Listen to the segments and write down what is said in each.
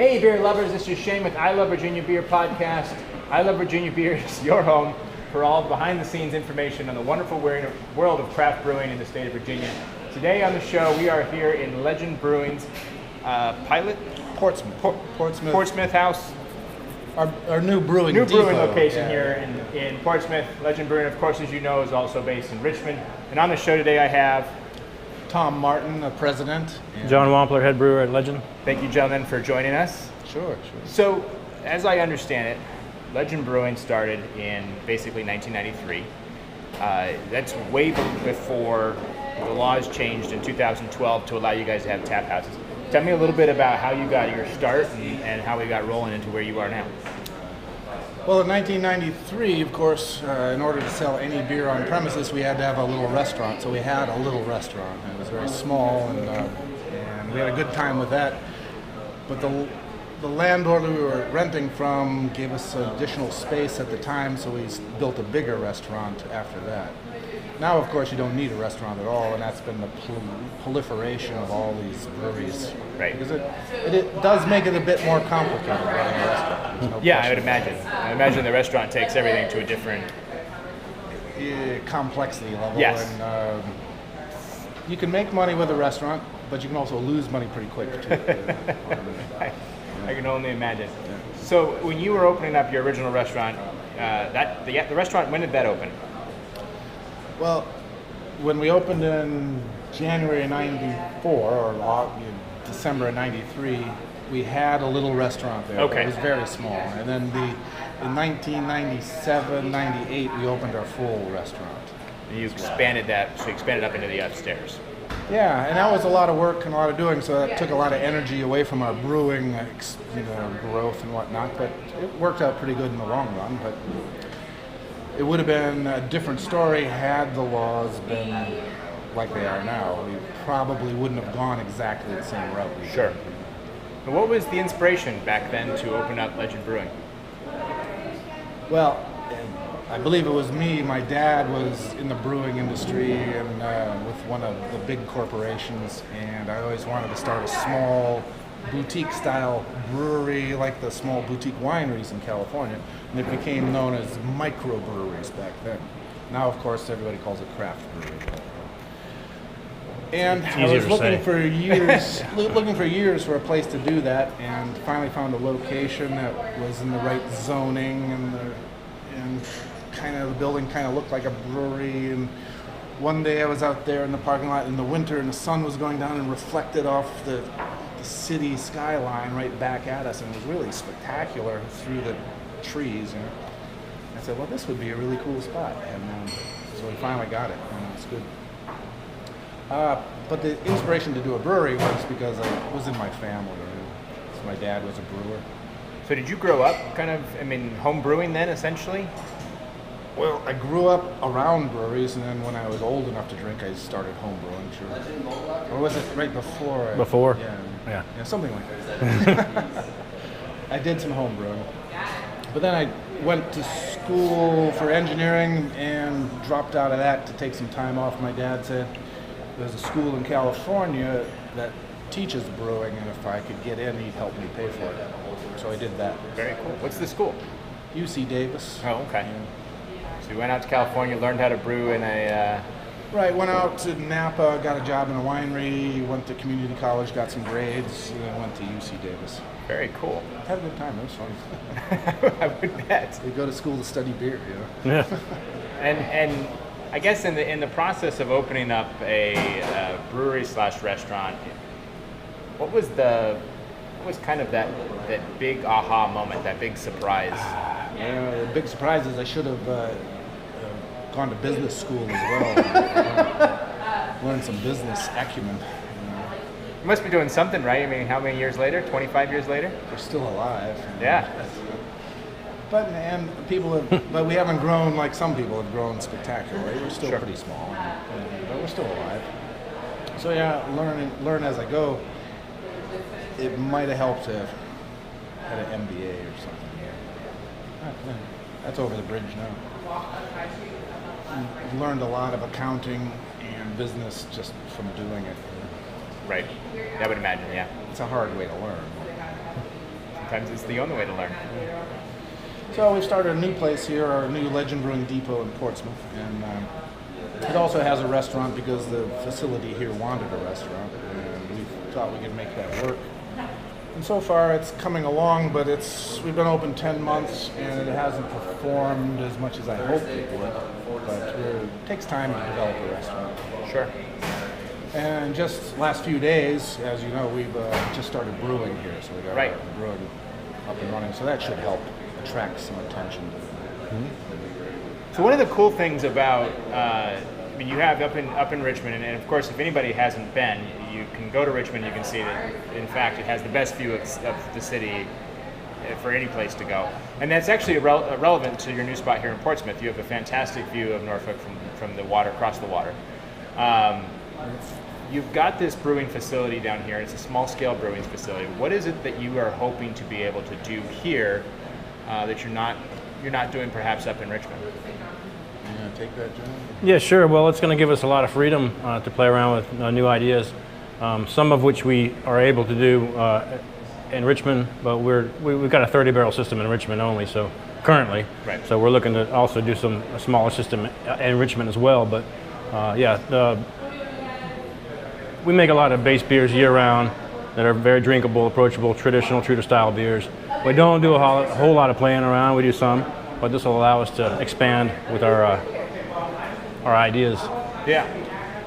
Hey beer lovers, this is Shane with I Love Virginia Beer podcast. I Love Virginia Beer is your home for all behind the scenes information on the wonderful world of craft brewing in the state of Virginia. Today on the show we are here in Legend Brewing's Portsmouth house. Our new brewing location here in Portsmouth. Legend Brewing, of course, as you know, is also based in Richmond. And on the show today I have Tom Martin, the president. John Wampler, head brewer at Legend. Thank you, gentlemen, for joining us. Sure. So, as I understand it, Legend Brewing started in basically 1993. That's way before the laws changed in 2012 to allow you guys to have tap houses. Tell me a little bit about how you got your start and how we got rolling into where you are now. Well, in 1993, of course, in order to sell any beer on premises, we had to have a little restaurant. So we had a little restaurant. It was very small, and we had a good time with that. But the landlord we were renting from gave us additional space at the time, so we built a bigger restaurant after that. Now, of course, you don't need a restaurant at all, and that's been the proliferation of all these breweries. Right. Because it does make it a bit more complicated running a restaurant. No I would imagine. I imagine the restaurant takes everything to a different complexity level. Yes. And you can make money with a restaurant, but you can also lose money pretty quick, too. I can only imagine. Yeah. So when you were opening up your original restaurant, the restaurant, when did that open? Well, when we opened in January of 94 or December of 93, we had a little restaurant there. Okay. It was very small. And then in 1997, 98, we opened our full restaurant. And you expanded that, so you expanded up into the upstairs. Yeah, and that was a lot of work and a lot of doing, so that took a lot of energy away from our brewing, growth and whatnot. But it worked out pretty good in the long run. But it would have been a different story had the laws been like they are now. We probably wouldn't have gone exactly the same route. Sure. And what was the inspiration back then to open up Legend Brewing? Well, I believe it was me. My dad was in the brewing industry and with one of the big corporations, and I always wanted to start a small boutique-style brewery like the small boutique wineries in California, and it became known as microbreweries back then. Now, of course, everybody calls it craft brewing. And I was looking for years for a place to do that, and finally found a location that was in the right zoning, and kind of the building kind of looked like a brewery. And one day I was out there in the parking lot in the winter, and the sun was going down and reflected off the city skyline right back at us, and it was really spectacular through the trees. I said, well, this would be a really cool spot, and so we finally got it, and it's good. But the inspiration to do a brewery was because it was in my family. So my dad was a brewer. So did you grow up home brewing then, essentially? Well, I grew up around breweries, and then when I was old enough to drink, I started home brewing, sure. Or was it right before? Before? Yeah, something like that. I did some home brewing. But then I went to school for engineering and dropped out of that to take some time off. My dad said there's a school in California that teaches brewing, and if I could get in, he'd help me pay for it. So I did that. Very cool. What's the school? UC Davis. Oh, okay. So you went out to California, learned how to brew in a... Right, went out to Napa, got a job in a winery, went to community college, got some grades, and then went to UC Davis. Very cool. Had a good time, it was fun. I would bet. You go to school to study beer, Yeah. And I guess in the process of opening up a brewery / restaurant, what was kind of that big aha moment, that big surprise? The big surprise is I should have gone to business school as well. Learned some business acumen. You must be doing something, right? I mean, how many years later? 25 years later? We're still alive. Yeah. But we haven't grown like some people have grown spectacularly. We're still pretty small, but we're still alive. So yeah, learn as I go. It might have helped to have had an MBA or something. That's over the bridge now. Learned a lot of accounting and business just from doing it. Right. I would imagine, yeah. It's a hard way to learn. sometimes it's the only way to learn. So we've started a new place here, our new Legend Brewing Depot in Portsmouth, and it also has a restaurant because the facility here wanted a restaurant, and we thought we could make that work. And so far it's coming along, but we've been open 10 months and it hasn't performed as much as I hoped it would. But it takes time to develop a restaurant. Sure. And just last few days, as you know, we've just started brewing here, so we got Right. our brewing up and running. So that should help attract some attention to it. So one of the cool things about, you have up in Richmond, and of course, if anybody hasn't been, you can go to Richmond. You can see that, in fact, it has the best view of the city for any place to go, and that's actually relevant to your new spot here in Portsmouth. You have a fantastic view of Norfolk from the water, across the water. You've got this brewing facility down here. It's a small-scale brewing facility. What is it that you are hoping to be able to do here that you're not doing perhaps up in Richmond? You gonna take that, John? Yeah, sure. Well, it's going to give us a lot of freedom to play around with new ideas, some of which we are able to do in Richmond, but we've got a 30-barrel system in Richmond only, so currently. Right. So we're looking to also do a smaller system in Richmond as well. But we make a lot of base beers year-round that are very drinkable, approachable, traditional, true-to-style beers. We don't do a whole lot of playing around. We do some, but this will allow us to expand with our ideas. Yeah.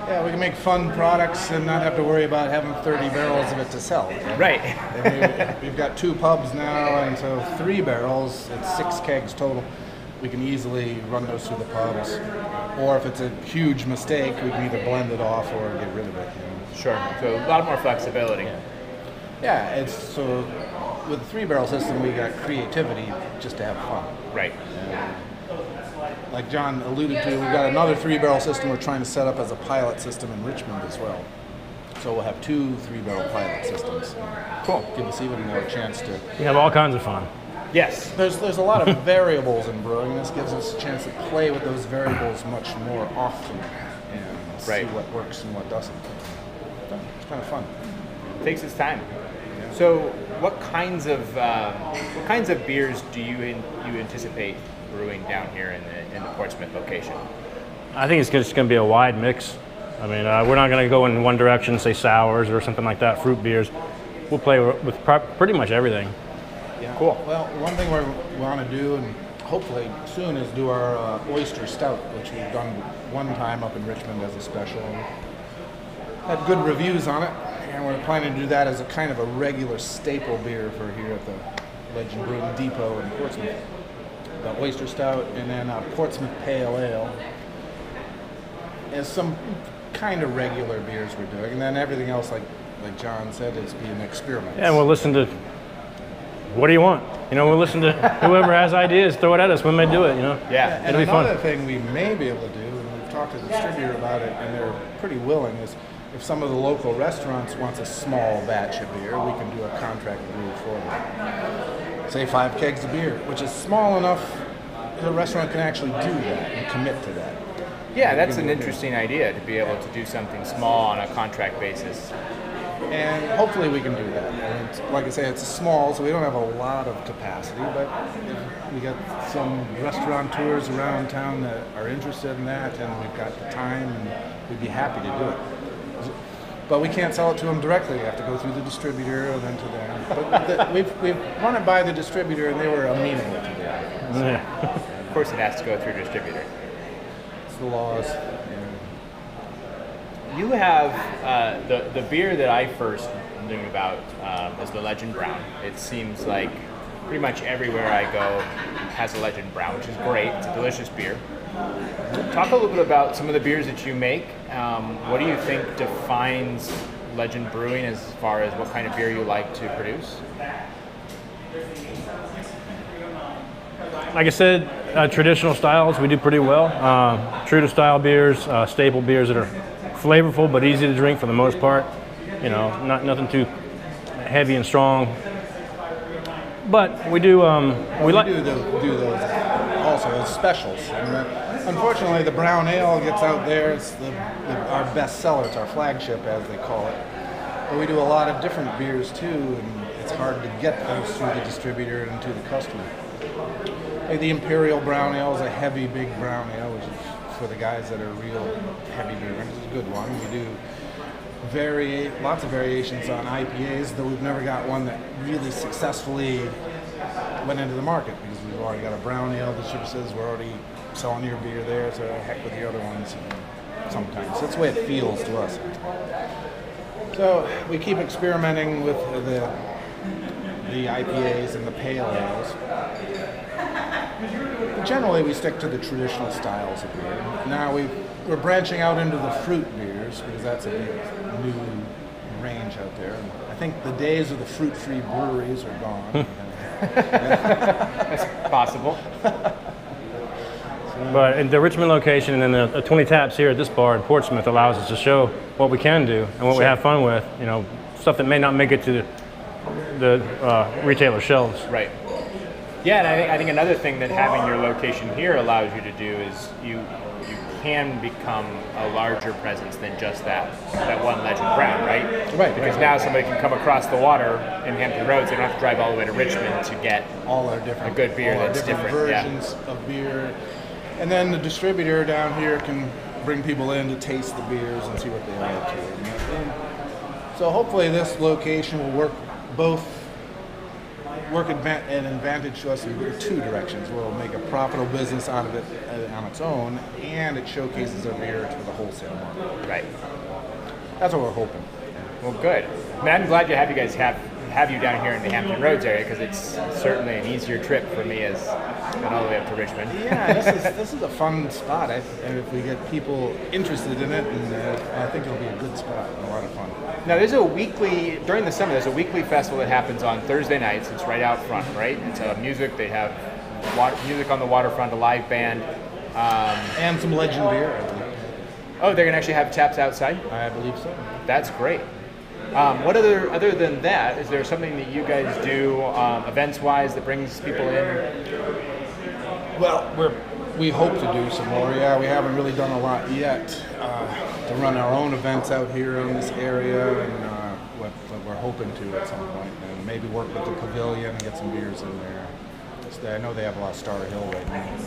Yeah, we can make fun products and not have to worry about having 30 barrels of it to sell. Right. And we've got 2 pubs now, and so 3 barrels, it's 6 kegs total. We can easily run those through the pubs. Or if it's a huge mistake, we can either blend it off or get rid of it. Sure. So a lot more flexibility. Yeah, it's so with the 3-barrel system, we got creativity just to have fun. Right. Like John alluded to, we've got another 3-barrel system we're trying to set up as a pilot system in Richmond as well. So we'll have 2 3-barrel pilot systems. Cool. Give us even more chance to. We have all kinds of fun. Yes. There's a lot of variables in brewing. This gives us a chance to play with those variables much more often and see Right. what works and what doesn't. It's kind of fun. Takes its time. So, what kinds of beers do you anticipate brewing down here in the Portsmouth location? I think it's just going to be a wide mix. I mean, we're not going to go in one direction, say sours or something like that, fruit beers. We'll play with pretty much everything. Yeah. Cool. Well, one thing we want to do, and hopefully soon, is do our oyster stout, which we've done one time up in Richmond as a special. Had good reviews on it, and we're planning to do that as a kind of a regular staple beer for here at the Legend Brewing Depot in Portsmouth. The oyster stout, and then Portsmouth Pale Ale, as some kind of regular beers we're doing, and then everything else, like John said, is being experiments. Yeah, and we'll listen to, what do you want? We'll listen to whoever has ideas, throw it at us when they do it, Yeah. And It'll be fun. another thing we may be able to do, and we've talked to the distributor about it, and they're pretty willing, is if some of the local restaurants wants a small batch of beer, we can do a contract brew for them. Say 5 kegs of beer, which is small enough the restaurant can actually do that and commit to that. Yeah, that's an interesting idea to be able to do something small on a contract basis. And hopefully we can do that. And like I say, it's small, so we don't have a lot of capacity, but we got some restaurateurs around town that are interested in that, and we've got the time, and we'd be happy to do it. But we can't sell it to them directly. We have to go through the distributor and then to them. But we've run it by the distributor, and they were amenable to that. Yeah. Of course, it has to go through a distributor. It's the laws. You have the beer that I first knew about was the Legend Brown. It seems like pretty much everywhere I go has a Legend Brown, which is great. It's a delicious beer. Talk a little bit about some of the beers that you make. What do you think defines Legend Brewing as far as what kind of beer you like to produce? Like I said, traditional styles we do pretty well. True to style beers, staple beers that are flavorful but easy to drink for the most part. Nothing too heavy and strong. But we do We do those also as specials. And unfortunately, the brown ale gets out there. It's our best seller. It's our flagship, as they call it. But we do a lot of different beers too, and it's hard to get those through the distributor and to the customer. Like the Imperial Brown Ale is a heavy, big brown ale, which is for the guys that are real heavy beer drinkers. It's a good one. We do lots of variations on IPAs, though we've never got one that really successfully went into the market because we've already got a brown ale. The distributor says we're already selling your beer there, so heck with the other ones. Sometimes that's the way it feels to us. So we keep experimenting with the IPAs and the pale ales. But generally, we stick to the traditional styles of beer. Now we're branching out into the fruit beers because that's a big new range out there. And I think the days of the fruit-free breweries are gone. That's possible. But in the Richmond location and then the 20 taps here at this bar in Portsmouth allows us to show what we can do and what we have fun with. You know, stuff that may not make it to the retailer shelves. Right. Yeah, and I think another thing that having your location here allows you to do is you can become a larger presence than just that one Legend Brown, right? Right. Because now somebody can come across the water in Hampton Roads. They don't have to drive all the way to Richmond to get all our different a good beer that's different versions of beer. And then the distributor down here can bring people in to taste the beers and see what they like to. And so hopefully this location will work an advantage to us in two directions. We'll make a profitable business out of it on its own, and it showcases our beer to the wholesale market. Right. That's what we're hoping. Well, good. Man, I'm glad to have you guys have you down here in the Hampton Roads area because it's certainly an easier trip for me as going all the way up to Richmond. Yeah, this is a fun spot. And if we get people interested in it, and I think it'll be a good spot and a lot of fun. Now, during the summer, there's a weekly festival that happens on Thursday nights. It's right out front, right? It's music. They have music on the waterfront, a live band. And some Legend beer, I believe. Oh, they're going to actually have taps outside? I believe so. That's great. What other than that, is there something that you guys do events-wise that brings people in? Well, we hope to do some more. Yeah, we haven't really done a lot yet to run our own events out here in this area, and what we're hoping to at some point, and maybe work with the pavilion and get some beers in there. I know they have a lot of Star Hill right now,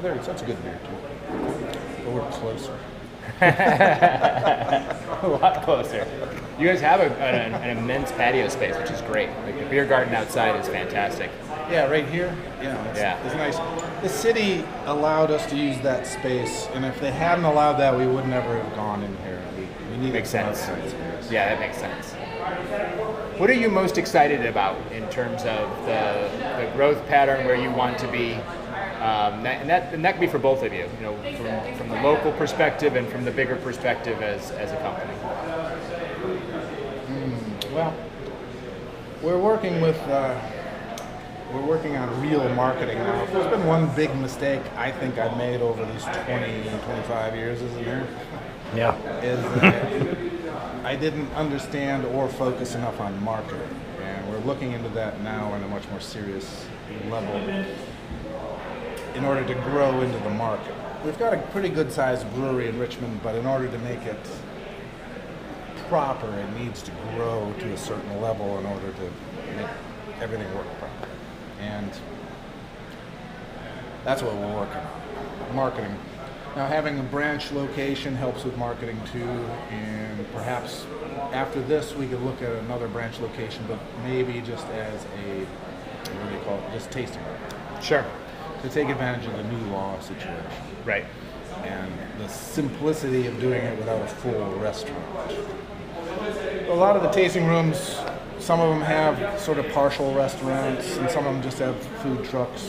but that's a good beer too. But we're closer. A lot closer. You guys have an immense patio space, which is great. Like the beer garden outside is fantastic. Yeah, right here. Yeah, it's nice. The city allowed us to use that space, and if they hadn't allowed that, we would never have gone in here. We needed makes sense. Space. Yeah, that makes sense. What are you most excited about in terms of the growth pattern where you want to be? And that can be for both of you, from the local perspective and from the bigger perspective as a company. Well, we're working on real marketing now. There's been one big mistake I think I've made over these 20 and 25 years, isn't there? Yeah. I didn't understand or focus enough on marketing, and we're looking into that now on a much more serious level in order to grow into the market. We've got a pretty good sized brewery in Richmond, but in order to make it proper, it needs to grow to a certain level in order to make everything work properly. And that's what we're working on, marketing. Now, having a branch location helps with marketing too, and perhaps after this we could look at another branch location, but maybe just as what do they call it, just tasting room. Sure. To take advantage of the new law situation. Right. And the simplicity of doing it without a full restaurant. A lot of the tasting rooms, some of them have sort of partial restaurants, and some of them just have food trucks,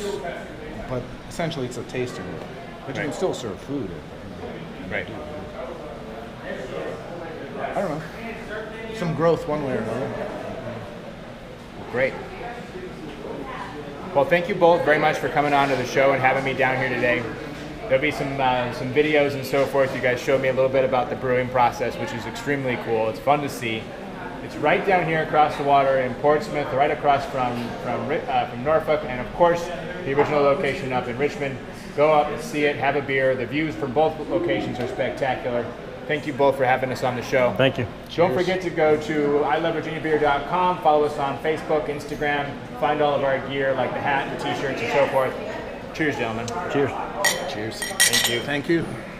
but essentially it's a tasting room. But you can still serve food. Right. I don't know. Some growth one way or another. Great. Well, thank you both very much for coming on to the show and having me down here today. There'll be some videos and so forth. You guys showed me a little bit about the brewing process, which is extremely cool. It's fun to see. It's right down here across the water in Portsmouth, right across from Norfolk, and of course the original location up in Richmond. Go up and see it, have a beer. The views from both locations are spectacular. Thank you both for having us on the show. Thank you. Don't forget to go to ilovevirginiabeer.com, follow us on Facebook, Instagram, find all of our gear like the hat, the t-shirts, and so forth. Cheers, gentlemen. Cheers. Cheers. Thank you. Thank you.